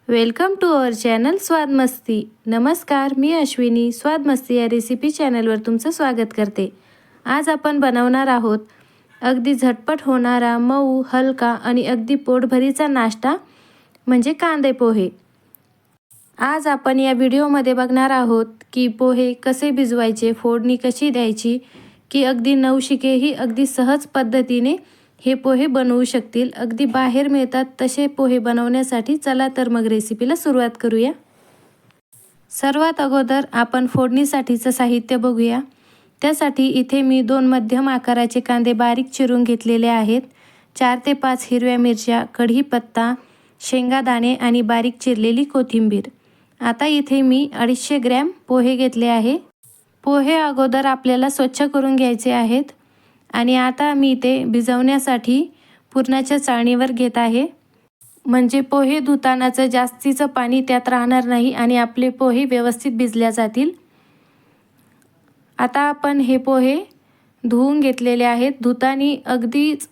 Welcome to our channel स्वाद मस्ती। नमस्कार, मी अश्विनी स्वाद मस्ती या रेसिपी चॅनलवर तुमचं स्वागत करते। आज आपण बनवणार आहोत अगदी झटपट होणारा मऊ, हलका आणि अगदी पोटभरीचा नाश्ता म्हणजे कांदे पोहे। आज आपण या व्हिडिओमध्ये बघणार आहोत की पोहे कसे भिजवायचे, फोडणी कशी द्यायची की अगदी नवशिकेही अगदी सहज पद्धतीने हे पोहे बनवू शकतील। अगदी बाहेर मिळतात तसे पोहे बनवण्यासाठी चला तर मग रेसिपीला सुरुवात करूया। सर्वात अगोदर आपण फोडणीसाठीचं साहित्य बघूया। त्यासाठी इथे मी 2 मध्यम आकाराचे कांदे बारीक चिरून घेतलेले आहेत। 4 ते 5 हिरव्या मिरच्या, कढीपत्ता, शेंगादाणे आणि बारीक चिरलेली कोथिंबीर। आता इथे मी 250 ग्रॅम पोहे घेतले आहे। पोहे अगोदर आपल्याला स्वच्छ करून घ्यायचे आहेत आणि आता मी ते भिजवण्यासाठी पुरणाच्या चाळणीवर घेत आहे, म्हणजे पोहे धुतानाचं जास्तीचं पाणी त्यात राहणार नाही आणि आपले पोहे व्यवस्थित भिजल्या जातील। आता आपण हे पोहे धुवून घेतलेले आहेत। धुताना अगदीच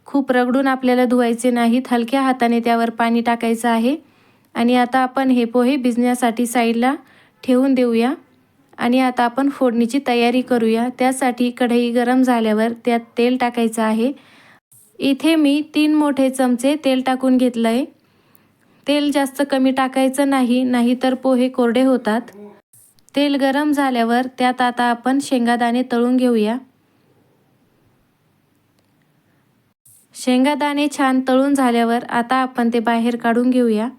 खूप रगडून आपल्याला धुवायचे नाहीत, हलक्या हाताने त्यावर पाणी टाकायचं आहे। आणि आता आपण हे पोहे भिजण्यासाठी साईडला ठेवून देऊया आणि आता आपण फोडणीची तयारी करूया। त्यासाठी कढई गरम झाल्यावर त्यात तेल टाकायचं आहे। इथे मी 3 मोठे चमचे तेल टाकून घेतलंय। तेल जास्त कमी टाकायचं नाही, नाहीतर पोहे कोरडे होतात। तेल गरम झाल्यावर त्यात आता आपण शेंगादाणे तळून घेऊया। शेंगादाणे छान तळून झाल्यावर आता आपण ते बाहेर काढून घेऊया।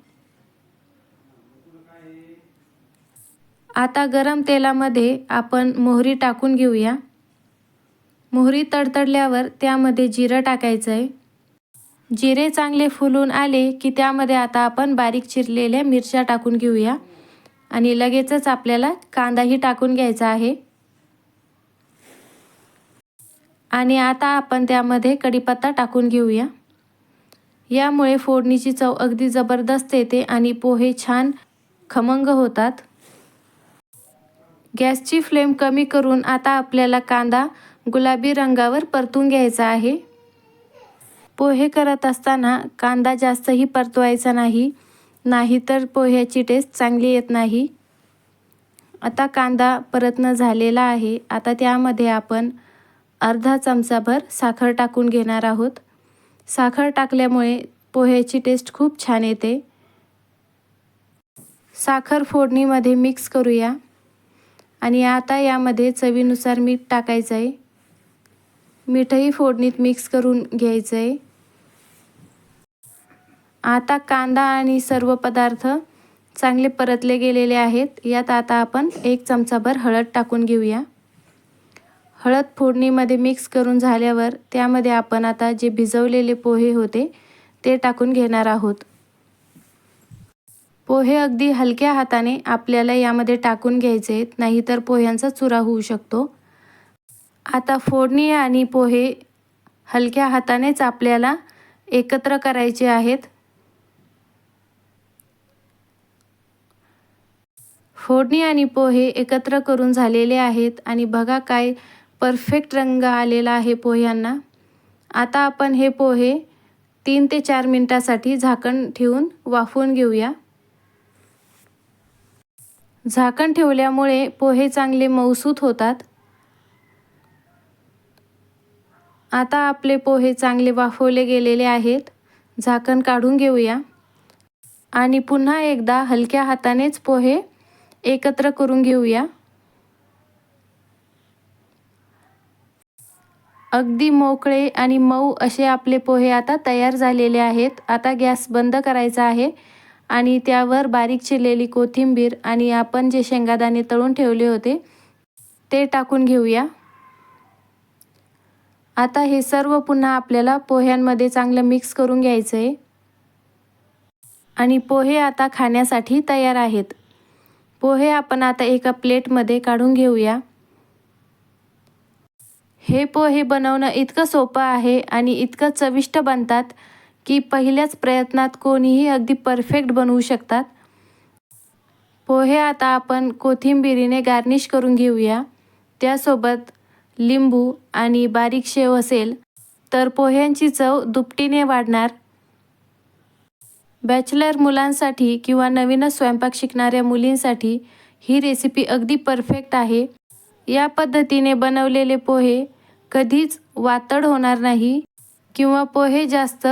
आता गरम तेलामध्ये आपण मोहरी टाकून घेऊया। मोहरी तडतडल्यावर त्यामध्ये जिरं टाकायचं आहे। जिरे चांगले फुलून आले की त्यामध्ये आता आपण बारीक चिरलेल्या मिरच्या टाकून घेऊया आणि लगेचच आपल्याला कांदाही टाकून घ्यायचा आहे। आणि आता आपण त्यामध्ये कढीपत्ता टाकून घेऊया। यामुळे फोडणीची चव अगदी जबरदस्त येते आणि पोहे छान खमंग होतात। गॅसची फ्लेम कमी करून आता आपल्याला कांदा गुलाबी रंगावर परतून घ्यायचा आहे। पोहे करत असताना कांदा जास्तही परतवायचा नाही, नाहीतर पोह्याची टेस्ट चांगली येत नाही। आता कांदा परतणं झालेला आहे। आता त्यामध्ये आपण अर्धा चमचाभर साखर टाकून घेणार आहोत। साखर टाकल्यामुळे पोह्याची टेस्ट खूप छान येते। साखर फोडणीमध्ये मिक्स करूया आणि आता यामध्ये चवीनुसार मीठ टाकायचं आहे। मीठही फोडणीत मिक्स करून घ्यायचं आहे। आता कांदा आणि सर्व पदार्थ चांगले परतले गेलेले आहेत। यात आता आपण 1 चमचाभर हळद टाकून घेऊया। हळद फोडणीमध्ये मिक्स करून झाल्यावर त्यामध्ये आपण आता जे भिजवलेले पोहे होते ते टाकून घेणार आहोत। पोहे अगदी हलक्या हाताने आपल्याला यामध्ये टाकून घ्यायचे आहेत, नाहीतर पोह्यांचा चुरा होऊ शकतो। आता फोडणी आणि पोहे हलक्या हातानेच आपल्याला एकत्र करायचे आहेत। फोडणी आणि पोहे एकत्र करून झालेले आहेत आणि बघा काय परफेक्ट रंग आलेला आहे पोह्यांना। आता आपण हे पोहे 3 ते 4 मिनिटासाठी झाकण ठेवून वाफवून घेऊया। झाकण ठेवल्यामुळे पोहे चांगले मऊसूत होतात। आता आपले पोहे चांगले वाफवले गेलेले आहेत। झाकण काढून घेऊया आणि पुन्हा एकदा हलक्या हातानेच पोहे एकत्र करून घेऊया। अगदी मोकळे आणि मऊ असे आपले पोहे आता तयार झालेले आहेत। आता गॅस बंद करायचा आहे आणि त्यावर बारीक चिरलेली कोथिंबीर आणि आपण जे शेंगादाणे तळून ठेवले होते ते टाकून घेऊया। आता हे सर्व पुन्हा आपल्याला पोह्यांमध्ये चांगलं मिक्स करून घ्यायचं आहे आणि पोहे आता खाण्यासाठी तयार आहेत। पोहे आपण आता एका प्लेटमध्ये काढून घेऊया। हे पोहे बनवणं इतकं सोपं आहे आणि इतकं चविष्ट बनतात की पहिल्याच प्रयत्नात कोणीही अगदी परफेक्ट बनवू शकतात। पोहे आता आपण कोथिंबीरीने गार्निश करून घेऊया। त्यासोबत लिंबू आणि बारीक शेव असेल तर पोह्यांची चव दुपटीने वाढणार। बॅचलर मुलांसाठी किंवा नवीनच स्वयंपाक शिकणाऱ्या मुलींसाठी ही रेसिपी अगदी परफेक्ट आहे. या पद्धतीने बनवलेले पोहे कधीच वातड होणार नाही किंवा पोहे जास्त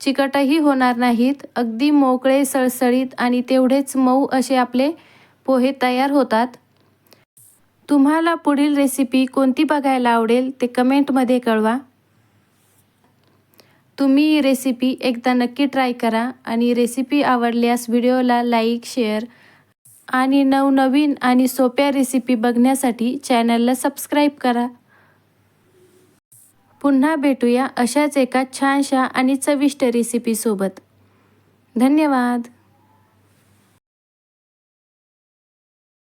चिकटही होणार नाहीत. अगदी मोकळे, सळसळीत आणि तेवढेच मऊ असे आपले पोहे तयार होतात. तुम्हाला पुढील रेसिपी कोणती बघायला आवडेल ते कमेंटमध्ये कळवा. तुम्ही ही रेसिपी एकदा नक्की ट्राय करा आणि रेसिपी आवडल्यास व्हिडिओला लाईक, शेअर आणि नवनवीन आणि सोप्या रेसिपी बघण्यासाठी चॅनलला सबस्क्राईब करा. पुन्हा भेटूया अशाच एका छानशा आणि चविष्ट रेसिपीसोबत. धन्यवाद.